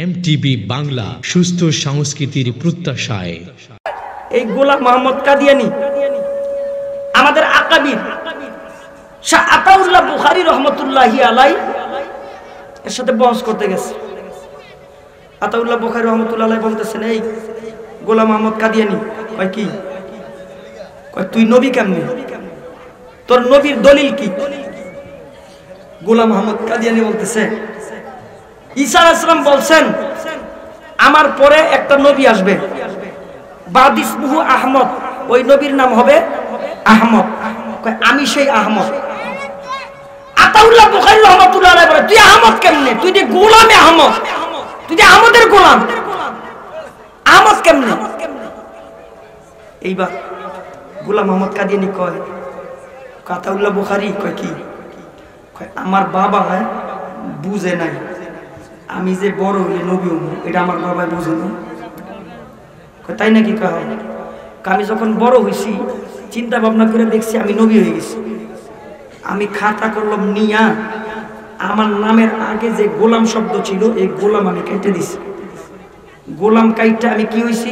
MTV Bangla, সুস্থ সংস্কৃতির প্রত্যাশায়। এই গোলাম মোহাম্মদ কাদিয়ানী আমাদের আকাবির শাহ আতাউল্লাহ বুখারী রহমতুল্লাহি আলাইহি এর সাথে বহস করতে গেছে। আতাউল্লাহ বুখারী রহমতুল্লাহি আলাইহি বলতেছেন, এই গোলাম মোহাম্মদ কাদিয়ানী কয় কি, কয় তুই নবী কেমনে, তোর নবীর দলিল কি? গোলাম মোহাম্মদ কাদিয়ানী বলতেছে, ঈসা আলাইহিস সালাম বলছেন আমার পরে একটা নবী আসবে, বাদ ইসমুহু আহমদ, ওই নবীর নাম হবে আহমদ। কয় আমি সেই আহমদ। আতাউল্লাহ বুখারী রহমাতুল্লাহ আলাইহি বলে, তুই আহমদ কেমনে? তুই যে গোলামে আহমদ, তুই যে আহমদের গোলাম, আহমদ কেমনে? এইবার গোলাম মোহাম্মদ কাদিয়ানী কয়, আতাউল্লাহ বুখারী কয় কি, কয় আমার বাবা বুঝে নাই আমি যে বড় হইলে নবী হব, এটা আমার বাবা বুঝে না। তাই নাকি? কয় আমি যখন বড় হয়েছি চিন্তা ভাবনা করে দেখছি আমি নবী হয়ে গেছি। আমি খাতা করলাম নিয়া আমার নামের আগে যে গোলাম শব্দ ছিল এই গোলাম আমি কেটে দিছি। গোলাম কাইটা আমি কি হয়েছি?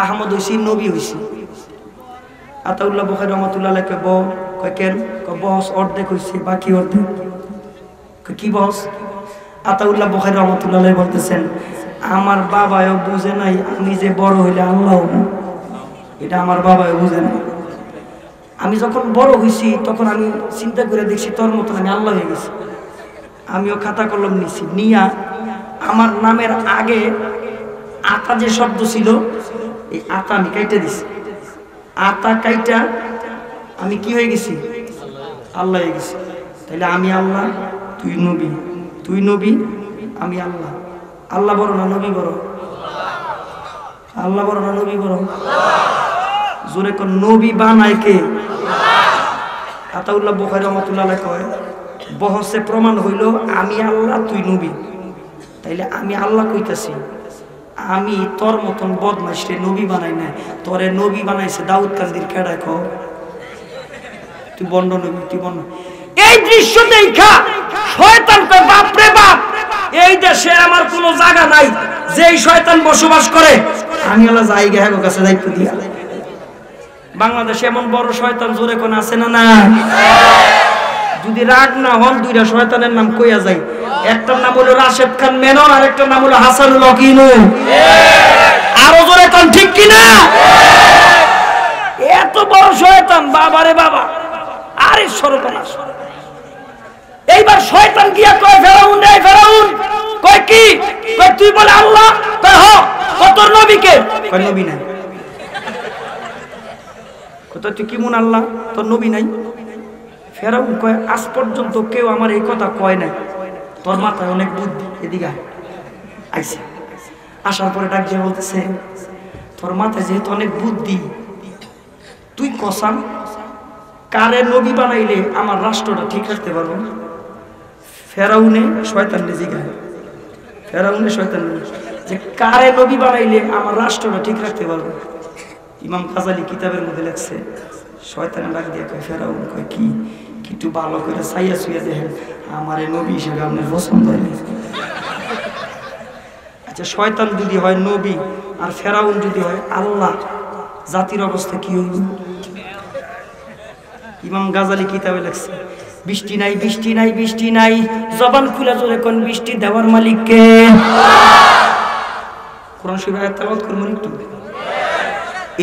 আহমদ হয়েছি, নবী হয়েছি। আতাউল্লাহ বুখারী রহমাতুল্লাহ আলাইহি কয় কেন? কয় বস অর্ধেক হয়েছে, বাকি অর্ধেক। কি বস? আতাউল্লাহ বুখারী রহমাতুল্লাহ আলাইহি বলতেছেন, আমার বাবাও বুঝে নাই আমি যে বড় হইলে আল্লাহ হব, এটা আমার বাবাও বুঝে নাই। আমি যখন বড় হয়েছি তখন আমি চিন্তা করে দেখছি তোর মতন আমি আল্লাহ হয়ে গেছি। আমিও খাতা কলম নিছি, নিয়া আমার নামের আগে আতা যে শব্দ ছিল এই আতা আমি কাইটা দিছি। আতা কাইটা আমি কি হয়ে গেছি? আল্লাহ হয়ে গেছি। তাহলে আমি আল্লাহ, তুই নবী, তুই নবী, আমি আল্লাহ। আল্লাহ বড় না নবী বড়? আল্লাহ বড় না নবী বড়? জোরে কোন নবী বানায় কে? আতাউল্লাহ বুখারী রহমাতুল্লাহ আলাইহি কয়, বহসে প্রমাণ হইল আমি আল্লাহ, তুই নবী। তাইলে আমি আল্লাহ কইতাছি, আমি তোর মতন বদমাইশরে নবী বানাই নাই, তোরে নবী বানাইছে দাউদ কান্দির কেডায়? কও তুই বন্ড নবী, তুই বন্ড। এই দৃশ্য দেখা শয়তান কয়, বাপ রে বাপ, এই দেশে আমার কোনো জায়গা নাই যেই শয়তান বসবাস করে, আমি আল্লাহ জায়গা হ্যাঁ কাছে দায়িত্ব দিয়া। বাংলাদেশে এমন বড় শয়তান জোরে কোন আছে না? না, যদি রাগ না হন দুইটা শয়তানের নাম কইয়া যায়। একটার নাম হলো রাশেদ খান মেনন, আর একটার নাম হলো হাসানুল হক। আরো জোরে কোন ঠিক কিনা? এত বড় শয়তান, বাবারে বাবা, আরে সর্বনাশ। এইবার শয়তান গিয়া কয় ফেরাউন, রে ফেরাউন, কয় কি? কয় তুই বলে আল্লাহ? কয় হ। কত নবীকে? কয় নবী নাই। কত তুই কি মন আল্লাহ, তোর নবী নাই? ফেরাউন কয় আজ পর্যন্ত কেউ আমার এই কথা কয় নাই, তোর মাথায় অনেক বুদ্ধি, এদিকে আইছে। আসার পরে ডাক দিয়ে বলতেছে, তোর মাথায় যেহেতু অনেক বুদ্ধি, তুই কসাম কারে নবী বানাইলে আমার রাষ্ট্রটা ঠিক রাখতে পারবো? ফেরাউনে শয়তানে জিগায়, ফেরাউনে শয়তান যে কারে নবী বানাইলে আমার রাষ্ট্রটা ঠিক রাখতে পারবো? ইমাম গাজালি কিতাবের মধ্যে লেখছে, শয়তানে ডাক দিয়ে কয় ফেরাউন, কয় কি একটু ভালো করে চাইয়া চুইয়া দেখেন আমার এই নবী হিসেবে আপনার পছন্দ হয়। আচ্ছা, শয়তান যদি হয় নবী আর ফেরাউন যদি হয় আল্লাহ, জাতির অবস্থা কি হইব? ইমাম গাজালি কিতাবে লেখছে, বৃষ্টি নাই, বৃষ্টি নাই, বৃষ্টি নাই, জবান খুলে জোরে কোন বৃষ্টি দেওয়ার মালিক কে? কোরআন শরীফ আয়াত তেলাওয়াত করুন একটু।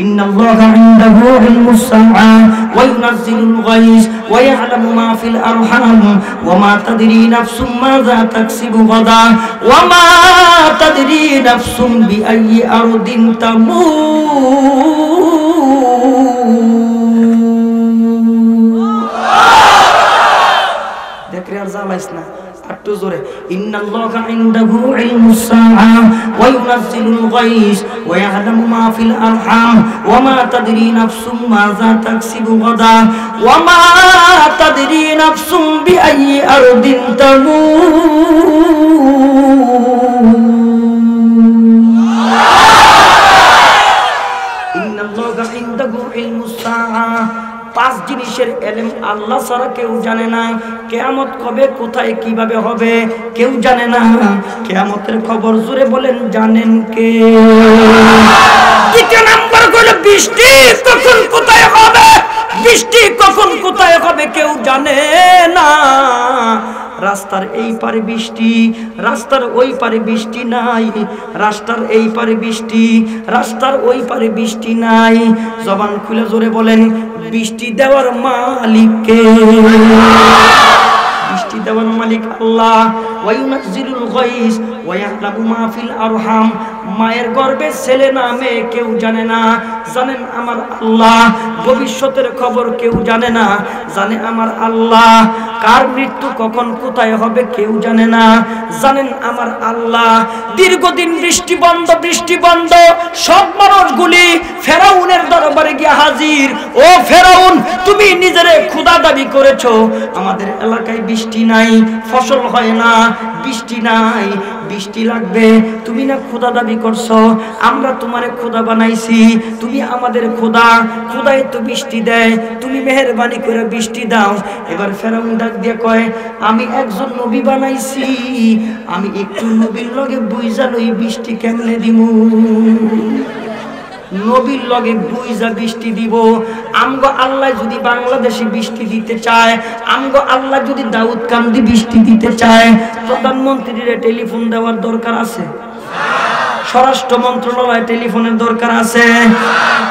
ইন্নাল্লাহা ইনদাহু ইলমুস সাআ ওয়া ইউনাজ্জিলুল গায়স ওয়া ইয়া'লামু মা ফিল আরহাম ওয়া মা তাদরি নাফসুম মাযা তাকসিবু গাদা ওয়া মা তাদরি নাফসুম বিআইয়ি আরদিন তামুত। দেখরে আর জালাইস না, একটু জোরে। ইন্নাল্লাহা ইনদাহু ইলমুস সাআ ওয়া ইউনাজ্জিলুল গায়স ওয়া ইয়া'লামু মা ফিল আরহাম ওয়া মা তাদরি নাফসুম মাযা তাকসিবু গাদা ওয়া মা তাদরি নাফসুম বিআইয়ি আরদিন তামুত। ইন্নাল্লাহা ইনদাহু ইলমুস সাআ, পাঁচ জিনিসের ইলম আল্লাহ ছাড়া কেউ জানে না। কিয়ামত কবে কোথায় কিভাবে হবে কেউ জানে না। কিয়ামতের খবর জোরে বলেন জানেন কে? দ্বিতীয় নাম্বার হলো বৃষ্টি কখন কোথায় হবে, বৃষ্টি কখন কোথায় হবে কেউ জানে না। রাস্তার এই পারে বৃষ্টি, রাস্তার ওই পারে বৃষ্টি নাই, রাস্তার এই পারে বৃষ্টি, রাস্তার ওই পারে বৃষ্টি নাই। জবান খুলে জোরে বলেন বৃষ্টি দেওয়ার মালিক কে? বৃষ্টি দেওয়ার মালিক আল্লাহ। ওয়ায়ুনাজ্জিলুল গায়স ওয়া ইয়ালামু মা ফিল আরহাম। মায়ের গর্ভে ছেলে না মেয়ে কেউ জানে না, জানেন আমার আল্লাহ। ভবিষ্যতের খবর কেউ জানে না, জানে আমার আল্লাহ। কার মৃত্যু কখন কোথায় হবে কেউ জানে না, জানেন আমার আল্লাহ। দীর্ঘদিন বৃষ্টি বন্ধ, বৃষ্টি বন্ধ। সব মানুষগুলি ফেরাউনের দরবারে গিয়ে হাজির। ও ফেরাউন, তুমি নিজেরে খোদা দাবি করেছো, আমাদের এলাকায় বৃষ্টি নাই, ফসল হয় না, বৃষ্টি নাই, বৃষ্টি লাগবে। তুমি না খোদা দাবি করছো, আমরা তোমারে খোদা বানাইছি, তুমি আমাদের খোদা, খোদাই তো বৃষ্টি দেয়, তুমি মেহেরবানি করে বৃষ্টি দাও। এবার ফেরাউন ডাক দিয়ে কয় আমি একজন নবী বানাইছি, আমি একটু নবীর লগে বুঝা লই বৃষ্টি কেমনে দিমু। নবীর লগে বুইজা বৃষ্টি দিব। আমগো আল্লাহ যদি বাংলাদেশে বৃষ্টি দিতে চায়, আমগো আল্লাহ যদি দাউদ কান্দি বৃষ্টি দিতে চায়, প্রধানমন্ত্রীর টেলিফোন দেওয়ার দরকার আছে? স্বরাষ্ট্র মন্ত্রণালয় টেলিফোনের দরকার আছে?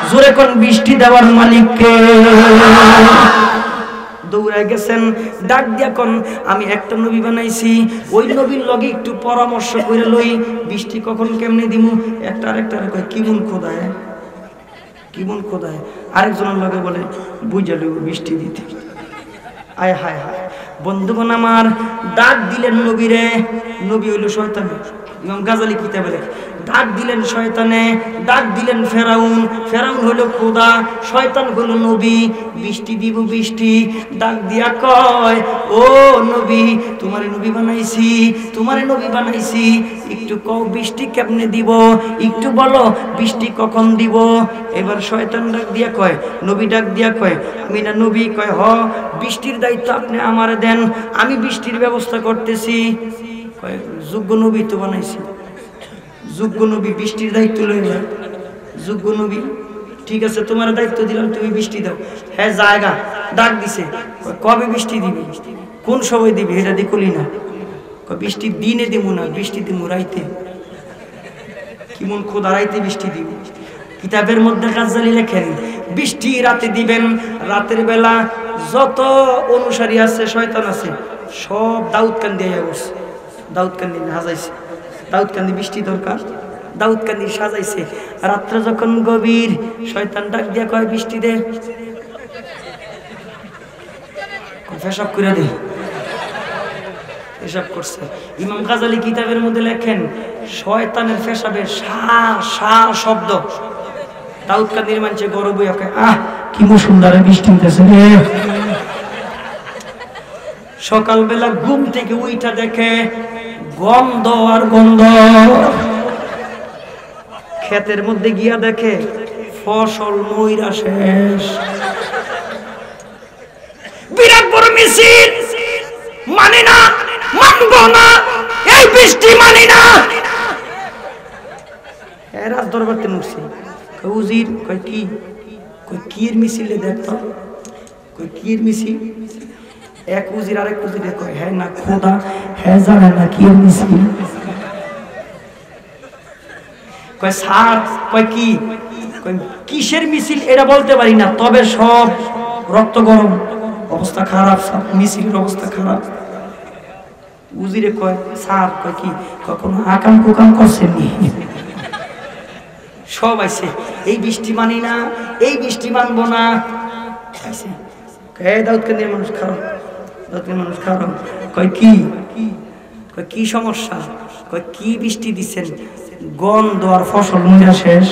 জোরে কোন বৃষ্টি দেওয়ার মালিককে? দৌড়ায় গেছেন, ডাক দিয়া কোন আমি একটা নবী বানাইছি, ওই নবীর লগে একটু পরামর্শ করে লই বৃষ্টি কখন কেমনে দিমু। একটা আরেকটারে কয় কি মন খোদায়, কি মন খোদায়। আরেকজনের লগে বলে বুঝা লইব বৃষ্টি দিতে। আয় হায় হায় বন্ধুগণ আমার, ডাক দিলেন নবীরে, নবী হইল শয়তান। ইমাম গাজালি কিতাবে লেখে ডাক দিলেন শয়তানে, ডাক দিলেন ফেরাউন, ফেরাউন হলো খোদা, শয়তান হলো নবী। বৃষ্টি দিব বৃষ্টি, ডাক দিয়া কয় ও নবী, তোমারে নবী বানাইছি, তোমারে নবী বানাইছি, একটু কও বৃষ্টি কেমনে দিব, একটু বলো বৃষ্টি কখন দিব। এবার শয়তান ডাক দিয়া কয়, নবী ডাক দিয়া কয় আমি না নবী? কয় হ, বৃষ্টির দায়িত্ব আপনি আমারে দেন, আমি বৃষ্টির ব্যবস্থা করতেছি। কয় যোগ্য নবী তো বানাইছি, যোগ্য নবী বৃষ্টির দায়িত্ব লইবে, যোগ্য নবী ঠিক আছে তোমার দায়িত্ব দিলাম, তুমি বৃষ্টি দাও। হ্যাঁ জায়গা ডাক দিছে, কবে বৃষ্টি দিবি, কোন সময় দিবি, এটা দেখলি না। বৃষ্টি দিনে দিব না, বৃষ্টি দিব রাইতে। কিমন খোদা রাইতে বৃষ্টি দিব? কিতাবের মধ্যে গাজ্জালি লেখেন বৃষ্টি রাতে দিবেন। রাতের বেলা যত অনুসারী আছে, শয়তান আছে, সব দাউদ কান্দি আইয়া বসে, দাউদ কান্দি হাজাইছে, দাউদ কান্দি বৃষ্টি দরকার, দাউদ কান্দি সাজাইছে। রাত্রে যখন গভীর, শয়তান ডাক দিয়া কয় বৃষ্টি দে, পেশাব করে দে, পেশাব করছে। ইমাম গাজালি কিতাবের মধ্যে লেখেন শয়তানের পেশাবের সা সা শব্দ দাউদ কান্দির মানুষে গরব হইয়া কয় আহ কি সুন্দর বৃষ্টি হইতেছে রে। সকালবেলা ঘুম থেকে উইঠা দেখে গন্ধ আর গন্ধ, ক্ষেতের মধ্যে গিয়া দেখে ফসল মইরা শেষ। বিরাট বড় মিছিল, মানি না, মানব না, এই বৃষ্টি মানি না। রাজ দরবারতে মুখছি উজির কয় কি, কয় কির মিছিলে দেখতো, কয় কির মিছিল। এক উজির আরেক উজিরে কয় হ্যাঁ না খোদা, হ্যাঁ জানে না কির মিছিল। কয় স্যার, কয় কি, কয় কিসের মিছিল এটা বলতে পারি না, তবে সব রক্ত গরম, অবস্থা খারাপ, মিছিলের অবস্থা খারাপ। উজিরে কয় স্যার, কয় কি, কখনো আকাম কুকাম করছেননি? সব আইছে, এই বৃষ্টি মানি না, এই বৃষ্টি মানবো না। আইছে দাউদ কান্দির মানুষ খারাপ, দাউদ কান্দির মানুষ খারাপ। কয় কি, কয় কি সমস্যা, কয় কি বৃষ্টি দিচ্ছেন, গন্ধ আর ফসল মইরা শেষ।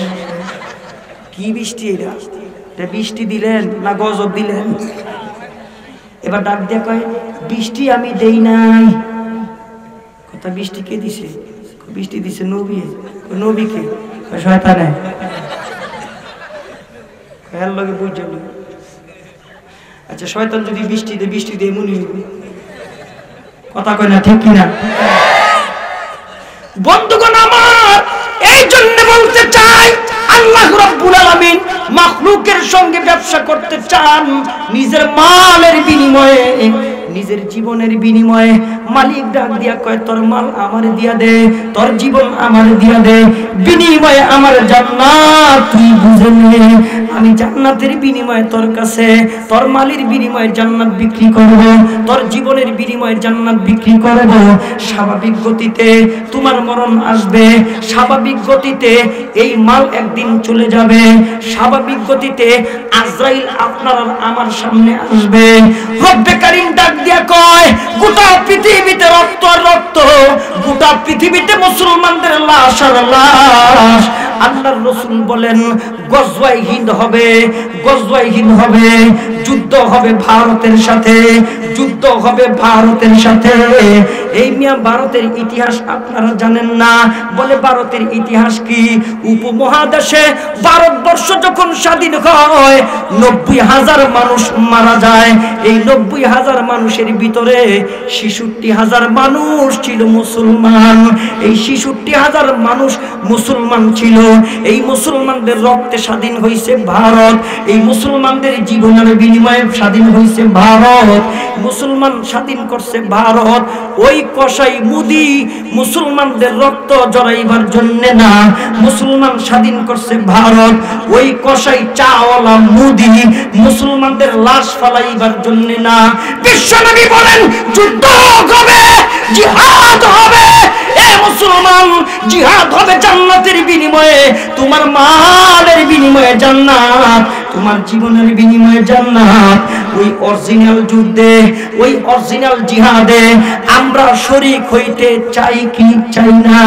কি বৃষ্টি এটা, বৃষ্টি দিলেন না গজব দিলেন? এবার ডাক দিয়ে কয় বৃষ্টি আমি দেই নাই। কথা বৃষ্টি কে দিছে? বৃষ্টি দিছে নবী। নবীকে? শয়তানে। এর লগে বুঝ যাবে। আচ্ছা শয়তান যদি বৃষ্টি দেয়, বৃষ্টি দিয়ে মনে হইবে কথা কয় না ঠিক কিনা? বন্ধুগণ আমার, এই জন্য বলতে চাই আল্লাহ রাব্বুল আলামিন মাখলুকের সঙ্গে ব্যবসা করতে চান নিজের মালের বিনিময়ে, নিজের জীবনের বিনিময়ে। মালিক ডাক দিয়া কয় তোর মাল আমার দিয়া দে, তোর জীবন আমার দিয়া দে, বিনিময়ে আমার জান্নাত তুই বুঝে নে। আমি জান্নাতের বিনিময়ে তোর কাছে তোর মালের বিনিময়ে জান্নাত বিক্রি করব, তোর জীবনের বিনিময়ে জান্নাত বিক্রি করব। স্বাভাবিক গতিতে তোমার মরণ আসবে, স্বাভাবিক গতিতে এই মাল একদিন চলে যাবে, স্বাভাবিক গতিতে আজরাইল আপনার আমার সামনে আসবে। রব্বে কারীম ডাক দিয়া কয় গোটা পৃথিবীতে রক্ত রক্ত, গোটা পৃথিবীতে মুসলমানদের লাশ আর লাশ। আল্লাহর রাসূল বলেন গজওয়ায়ে হিন্দ হবে, গজওয়ায়ে হিন্দ হবে, যুদ্ধ হবে ভারতের সাথে, যুদ্ধ হবে ভারতের সাথে। এই মিয়া ভারতের ইতিহাস আপনারা জানেন না? বলে ভারতের ইতিহাস কি? উপমহাদেশে ভারতবর্ষ যখন স্বাধীন হয় 90,000 মানুষ মারা যায়। এই 90,000 মানুষের ভিতরে 66,000 মানুষ ছিল মুসলমান। এই 66,000 মানুষ মুসলমান ছিল। এই মুসলমানদের রক্তে স্বাধীন হয়েছে ভারত, এই মুসলমানদের জীবনের বিনিময়ে স্বাধীন হয়েছে ভারত, মুসলমান স্বাধীন করছে ভারত। ওই কসাই মুদি মুসলমানদের রক্ত জড়াইবার জন্য না, মুসলমান স্বাধীন করছে ভারত। ওই কসাই চাওয়ালা মুদি মুসলমানদের লাশ ফালাইবার জন্য না। বিশ্বনবী বলেন যুদ্ধ হবে, জিহাদ হবে। এ মুসলমান, জিহাদ হবে জান্নাতের বিনিময়ে, তোমার মালের বিনিময়ে জান্নাত, তোমার জীবনের বিনিময়ে জান্নাত। ওই অরিজিনাল যুদ্ধে, ওই অরিজিনাল জিহাদে আমরা শরীক হইতে চাই কি চাই না?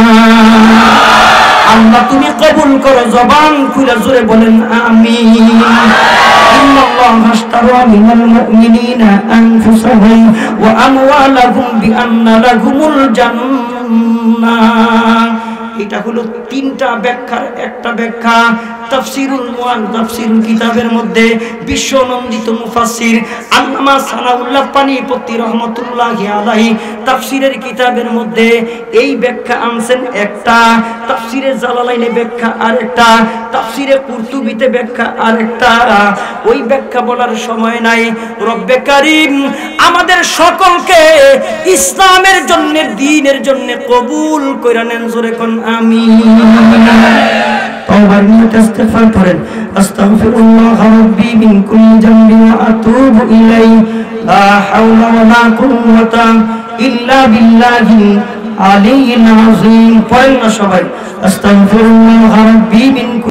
আল্লাহ তুমি কবুল করো, জবান খুলে জোরে বলেন আমিন। ইন্নাল্লাহা আশতারা মিনাল মুমিনিনা আনফুসাহুম ওয়া আমওয়ালাহুম বিআন্না লাহুমুল জান্নাহ। এটা হলো তিনটা ব্যাখ্যার একটা ব্যাখ্যা। তাফসীরুল মুআন, তাফসীরুল কিতাবের মধ্যে বিশ্বনন্দিত মুফাসসির আল্লামা সানাউল্লাহ পানিপতি রহমাতুল্লাহি আলাইহি তাফসীরের কিতাবের মধ্যে এই ব্যাখ্যা আনছেন একটা, তাফসীরে জালালাইনে ব্যাখ্যা আরেকটা, তাফসীরে কুরতুবিতে ব্যাখ্যা আরেকটা। ওই ব্যাখ্যা বলার সময় নাই। রব্বে কারীম আমাদের সকলকে ইসলামের জন্য, দ্বীনের জন্য কবুল কইরা নেন, জোরে কোন আমিন। তওবার নিয়তে ইস্তিগফার করেন। আস্তাগফিরুল্লাহ রাব্বি মিন কুল্লি যামবিন ওয়া আতুবু ইলাইহি লা হাওলা ওয়া লা কুওয়াতা ইল্লা বিল্লাহিল আলিয়্যিল আযীম। পড়েন না সবাই। আস্তাগফিরুল্লাহ রাব্বি মিন